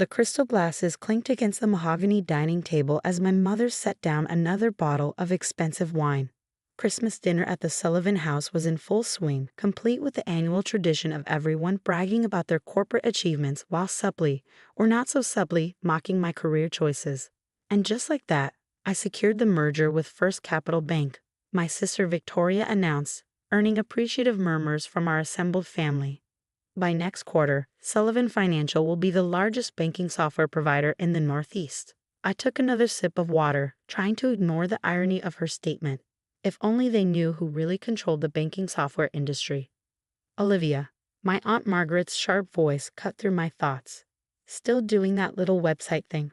The crystal glasses clinked against the mahogany dining table as my mother set down another bottle of expensive wine. Christmas dinner at the Sullivan house was in full swing, complete with the annual tradition of everyone bragging about their corporate achievements while subtly, or not so subtly, mocking my career choices. And just like that, I secured the merger with First Capital Bank, my sister Victoria announced, earning appreciative murmurs from our assembled family. By next quarter, Sullivan Financial will be the largest banking software provider in the Northeast. I took another sip of water, trying to ignore the irony of her statement. If only they knew who really controlled the banking software industry. Olivia, my Aunt Margaret's sharp voice cut through my thoughts. Still doing that little website thing.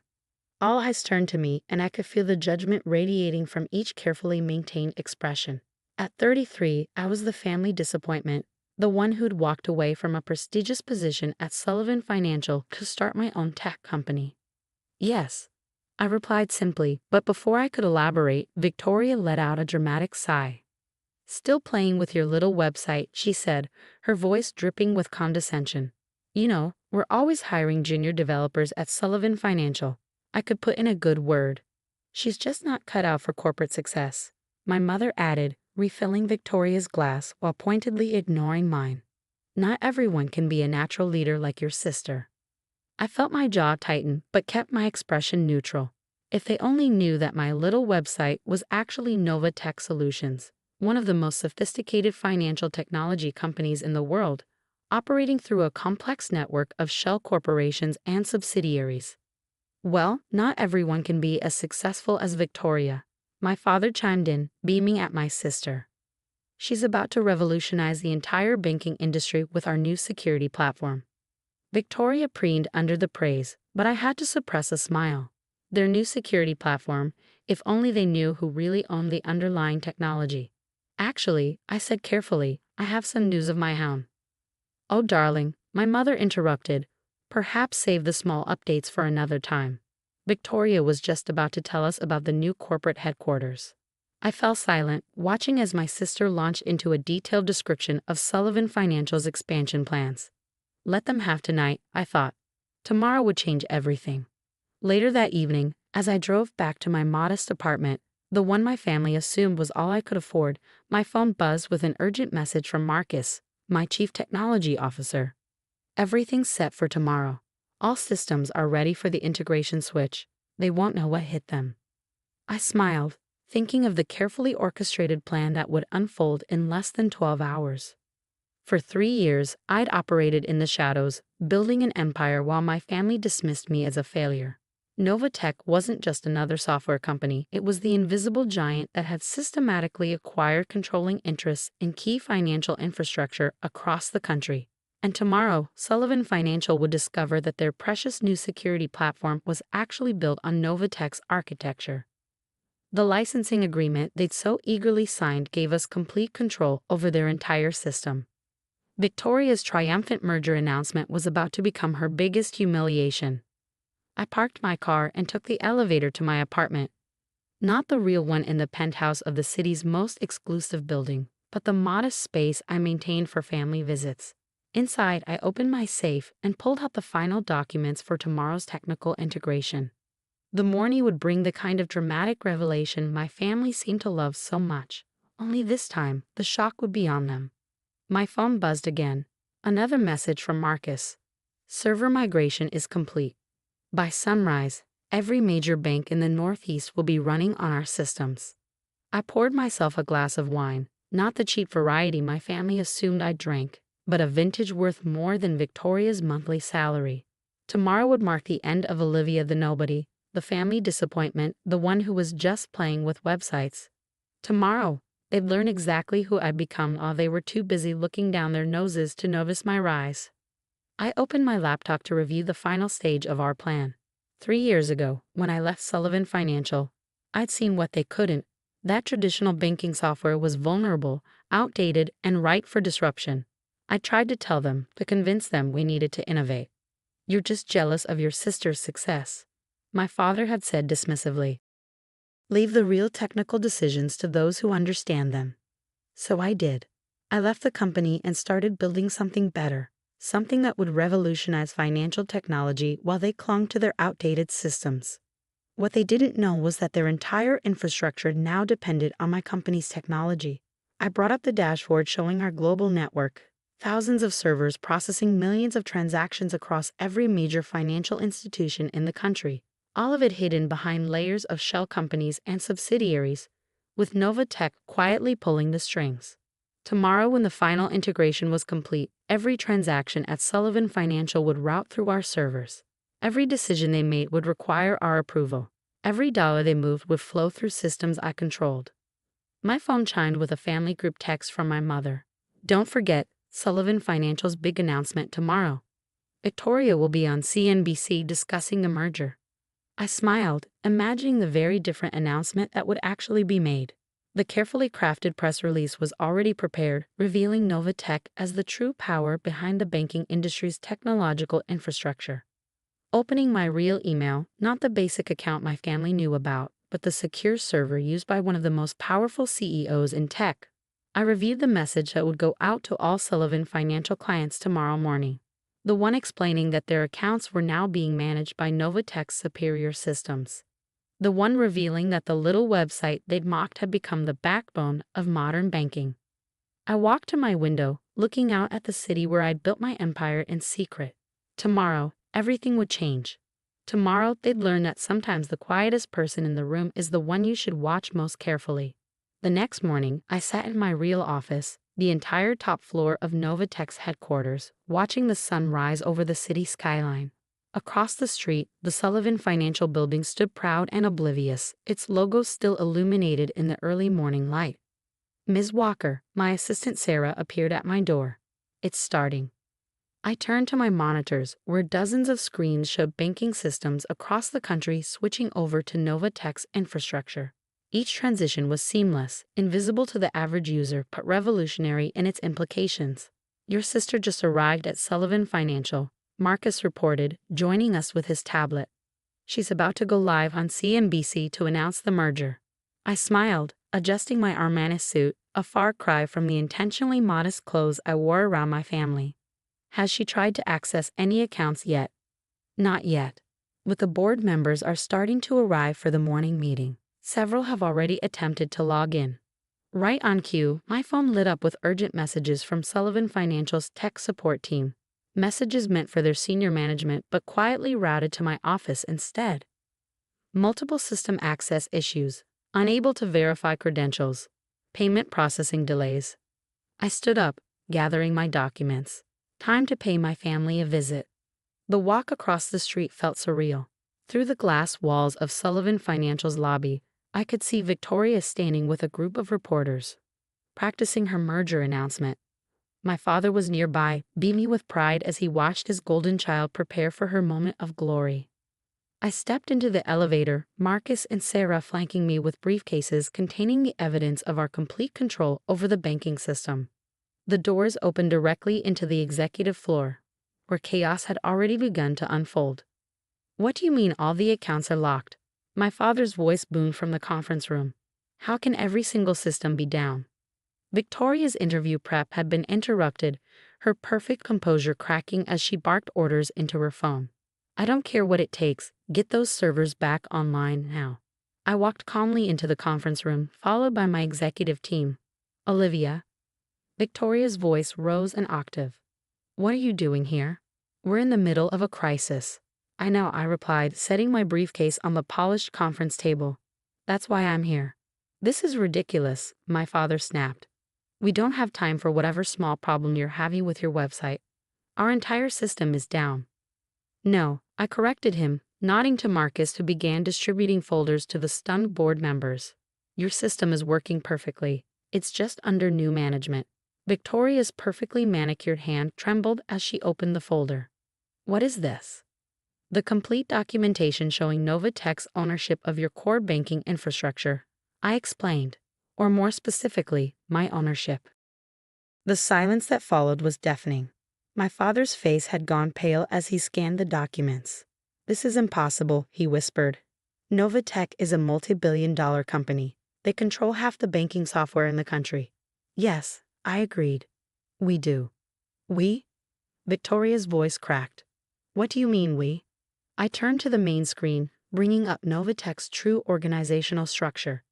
All eyes turned to me, and I could feel the judgment radiating from each carefully maintained expression. At 33, I was the family disappointment, the one who'd walked away from a prestigious position at Sullivan Financial to start my own tech company. Yes, I replied simply, but before I could elaborate, Victoria let out a dramatic sigh. Still playing with your little website, she said, her voice dripping with condescension. You know, we're always hiring junior developers at Sullivan Financial. I could put in a good word. She's just not cut out for corporate success, my mother added, refilling Victoria's glass while pointedly ignoring mine. Not everyone can be a natural leader like your sister. I felt my jaw tighten but kept my expression neutral. If they only knew that my little website was actually Nova Tech Solutions, one of the most sophisticated financial technology companies in the world, operating through a complex network of shell corporations and subsidiaries. Well, not everyone can be as successful as Victoria, my father chimed in, beaming at my sister. She's about to revolutionize the entire banking industry with our new security platform. Victoria preened under the praise, but I had to suppress a smile. Their new security platform, if only they knew who really owned the underlying technology. Actually, I said carefully, I have some news of my own. Oh darling, my mother interrupted, perhaps save the small updates for another time. Victoria was just about to tell us about the new corporate headquarters. I fell silent, watching as my sister launched into a detailed description of Sullivan Financial's expansion plans. Let them have tonight, I thought. Tomorrow would change everything. Later that evening, as I drove back to my modest apartment, the one my family assumed was all I could afford, my phone buzzed with an urgent message from Marcus, my chief technology officer. Everything's set for tomorrow. All systems are ready for the integration switch. They won't know what hit them. I smiled, thinking of the carefully orchestrated plan that would unfold in less than 12 hours. For 3 years, I'd operated in the shadows, building an empire while my family dismissed me as a failure. Novatech wasn't just another software company, it was the invisible giant that had systematically acquired controlling interests in key financial infrastructure across the country. And tomorrow, Sullivan Financial would discover that their precious new security platform was actually built on Novatech's architecture. The licensing agreement they'd so eagerly signed gave us complete control over their entire system. Victoria's triumphant merger announcement was about to become her biggest humiliation. I parked my car and took the elevator to my apartment. Not the real one in the penthouse of the city's most exclusive building, but the modest space I maintained for family visits. Inside, I opened my safe and pulled out the final documents for tomorrow's technical integration. The morning would bring the kind of dramatic revelation my family seemed to love so much, only this time the shock would be on them. My phone buzzed again. Another message from Marcus. Server migration is complete. By sunrise, every major bank in the Northeast will be running on our systems. I poured myself a glass of wine, not the cheap variety my family assumed I drank, but a vintage worth more than Victoria's monthly salary. Tomorrow would mark the end of Olivia the nobody, the family disappointment, the one who was just playing with websites. Tomorrow, they'd learn exactly who I'd become while they were too busy looking down their noses to notice my rise. I opened my laptop to review the final stage of our plan. 3 years ago, when I left Sullivan Financial, I'd seen what they couldn't. That traditional banking software was vulnerable, outdated, and ripe for disruption. I tried to tell them, to convince them we needed to innovate. You're just jealous of your sister's success, my father had said dismissively. Leave the real technical decisions to those who understand them. So I did. I left the company and started building something better, something that would revolutionize financial technology while they clung to their outdated systems. What they didn't know was that their entire infrastructure now depended on my company's technology. I brought up the dashboard showing our global network, thousands of servers processing millions of transactions across every major financial institution in the country, all of it hidden behind layers of shell companies and subsidiaries, with Novatech quietly pulling the strings. Tomorrow, when the final integration was complete, every transaction at Sullivan Financial would route through our servers. Every decision they made would require our approval. Every dollar they moved would flow through systems I controlled. My phone chimed with a family group text from my mother. Don't forget, Sullivan Financial's big announcement tomorrow. Victoria will be on CNBC discussing the merger. I smiled, imagining the very different announcement that would actually be made. The carefully crafted press release was already prepared, revealing Novatech as the true power behind the banking industry's technological infrastructure. Opening my real email, not the basic account my family knew about, but the secure server used by one of the most powerful CEOs in tech, I reviewed the message that would go out to all Sullivan Financial clients tomorrow morning. The one explaining that their accounts were now being managed by Novatech's superior systems. The one revealing that the little website they'd mocked had become the backbone of modern banking. I walked to my window, looking out at the city where I'd built my empire in secret. Tomorrow, everything would change. Tomorrow, they'd learn that sometimes the quietest person in the room is the one you should watch most carefully. The next morning, I sat in my real office, the entire top floor of Novatech's headquarters, watching the sun rise over the city skyline. Across the street, the Sullivan Financial building stood proud and oblivious, its logo still illuminated in the early morning light. Ms. Walker, my assistant Sarah, appeared at my door. It's starting. I turned to my monitors, where dozens of screens showed banking systems across the country switching over to Novatech's infrastructure. Each transition was seamless, invisible to the average user, but revolutionary in its implications. Your sister just arrived at Sullivan Financial, Marcus reported, joining us with his tablet. She's about to go live on CNBC to announce the merger. I smiled, adjusting my Armanis suit, a far cry from the intentionally modest clothes I wore around my family. Has she tried to access any accounts yet? Not yet. But the board members are starting to arrive for the morning meeting. Several have already attempted to log in. Right on cue, my phone lit up with urgent messages from Sullivan Financial's tech support team. Messages meant for their senior management but quietly routed to my office instead. Multiple system access issues, unable to verify credentials, payment processing delays. I stood up, gathering my documents. Time to pay my family a visit. The walk across the street felt surreal. Through the glass walls of Sullivan Financial's lobby, I could see Victoria standing with a group of reporters, practicing her merger announcement. My father was nearby, beaming with pride as he watched his golden child prepare for her moment of glory. I stepped into the elevator, Marcus and Sarah flanking me with briefcases containing the evidence of our complete control over the banking system. The doors opened directly into the executive floor, where chaos had already begun to unfold. What do you mean all the accounts are locked? My father's voice boomed from the conference room. How can every single system be down? Victoria's interview prep had been interrupted, her perfect composure cracking as she barked orders into her phone. I don't care what it takes, get those servers back online now. I walked calmly into the conference room, followed by my executive team. Olivia. Victoria's voice rose an octave. What are you doing here? We're in the middle of a crisis. I know, I replied, setting my briefcase on the polished conference table. That's why I'm here. This is ridiculous, my father snapped. We don't have time for whatever small problem you're having with your website. Our entire system is down. No, I corrected him, nodding to Marcus, who began distributing folders to the stunned board members. Your system is working perfectly. It's just under new management. Victoria's perfectly manicured hand trembled as she opened the folder. What is this? The complete documentation showing Novatech's ownership of your core banking infrastructure, I explained, or more specifically, my ownership. The silence that followed was deafening. My father's face had gone pale as he scanned the documents. This is impossible, he whispered. Novatech is a multi-billion-dollar company. They control half the banking software in the country. Yes, I agreed. We do. We? Victoria's voice cracked. What do you mean we? I turned to the main screen, bringing up Novatech's true organizational structure.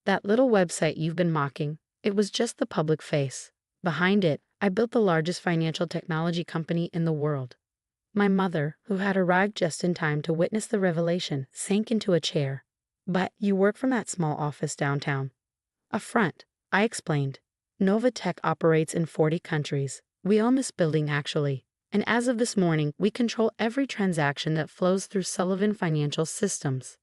That little website you've been mocking, it was just the public face. Behind it, I built the largest financial technology company in the world. My mother, who had arrived just in time to witness the revelation, sank into a chair. But you work from that small office downtown. A front, I explained. Novatech operates in 40 countries. We own this building actually. And as of this morning, we control every transaction that flows through Sullivan Financial Systems.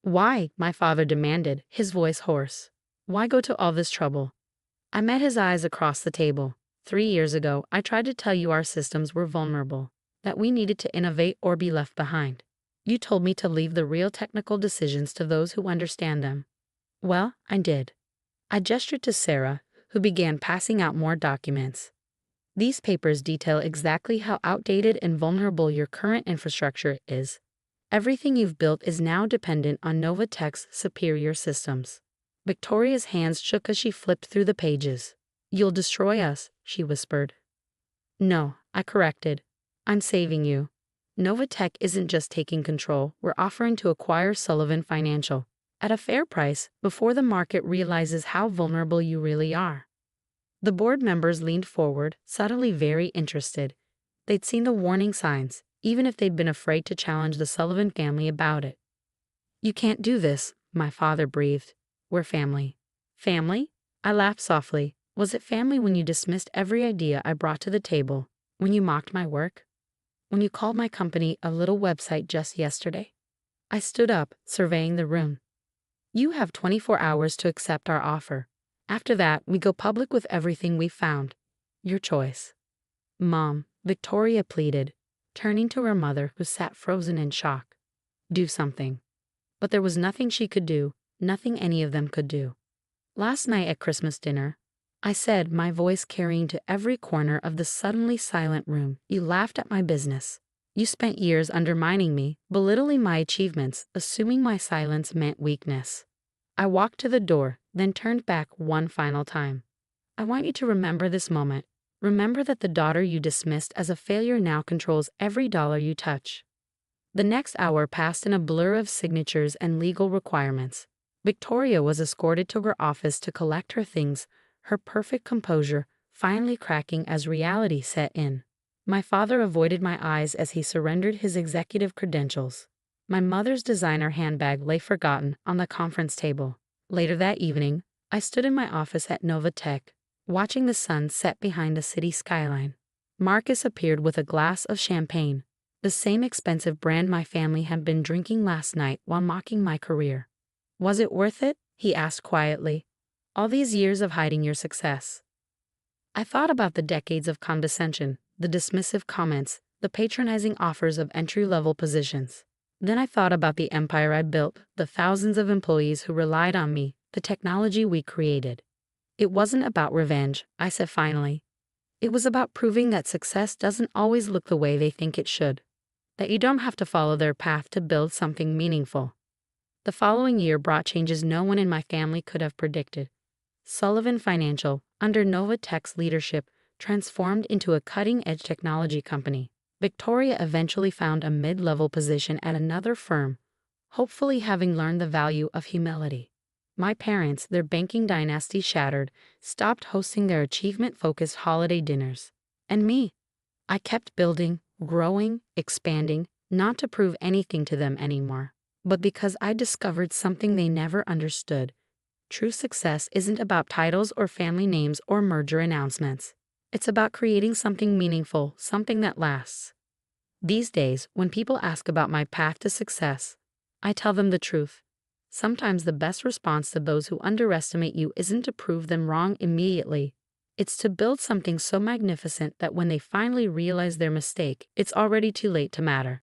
Why? My father demanded, his voice hoarse. Why go to all this trouble? I met his eyes across the table. 3 years ago, I tried to tell you our systems were vulnerable, that we needed to innovate or be left behind. You told me to leave the real technical decisions to those who understand them. Well, I did. I gestured to Sarah, who began passing out more documents. These papers detail exactly how outdated and vulnerable your current infrastructure is. Everything you've built is now dependent on Novatech's superior systems. Victoria's hands shook as she flipped through the pages. You'll destroy us, she whispered. No, I corrected. I'm saving you. Novatech isn't just taking control, we're offering to acquire Sullivan Financial at a fair price before the market realizes how vulnerable you really are. The board members leaned forward, suddenly very interested. They'd seen the warning signs, even if they'd been afraid to challenge the Sullivan family about it. You can't do this, my father breathed. We're family. Family? I laughed softly. Was it family when you dismissed every idea I brought to the table, when you mocked my work? When you called my company a little website just yesterday? I stood up, surveying the room. You have 24 hours to accept our offer. After that, we go public with everything we've found. Your choice. Mom, Victoria pleaded, turning to her mother who sat frozen in shock. Do something. But there was nothing she could do, nothing any of them could do. Last night at Christmas dinner, I said, my voice carrying to every corner of the suddenly silent room, you laughed at my business. You spent years undermining me, belittling my achievements, assuming my silence meant weakness. I walked to the door, then turned back one final time. I want you to remember this moment. Remember that the daughter you dismissed as a failure now controls every dollar you touch. The next hour passed in a blur of signatures and legal requirements. Victoria was escorted to her office to collect her things, her perfect composure finally cracking as reality set in. My father avoided my eyes as he surrendered his executive credentials. My mother's designer handbag lay forgotten on the conference table. Later that evening, I stood in my office at Novatech, watching the sun set behind the city skyline. Marcus appeared with a glass of champagne, the same expensive brand my family had been drinking last night while mocking my career. Was it worth it? He asked quietly. All these years of hiding your success. I thought about the decades of condescension, the dismissive comments, the patronizing offers of entry-level positions. Then I thought about the empire I built, the thousands of employees who relied on me, the technology we created. It wasn't about revenge, I said finally. It was about proving that success doesn't always look the way they think it should. That you don't have to follow their path to build something meaningful. The following year brought changes no one in my family could have predicted. Sullivan Financial, under Novatech's leadership, transformed into a cutting-edge technology company. Victoria eventually found a mid-level position at another firm, hopefully having learned the value of humility. My parents, their banking dynasty shattered, stopped hosting their achievement-focused holiday dinners. And me? I kept building, growing, expanding, not to prove anything to them anymore, but because I discovered something they never understood. True success isn't about titles or family names or merger announcements. It's about creating something meaningful, something that lasts. These days, when people ask about my path to success, I tell them the truth. Sometimes the best response to those who underestimate you isn't to prove them wrong immediately. It's to build something so magnificent that when they finally realize their mistake, it's already too late to matter.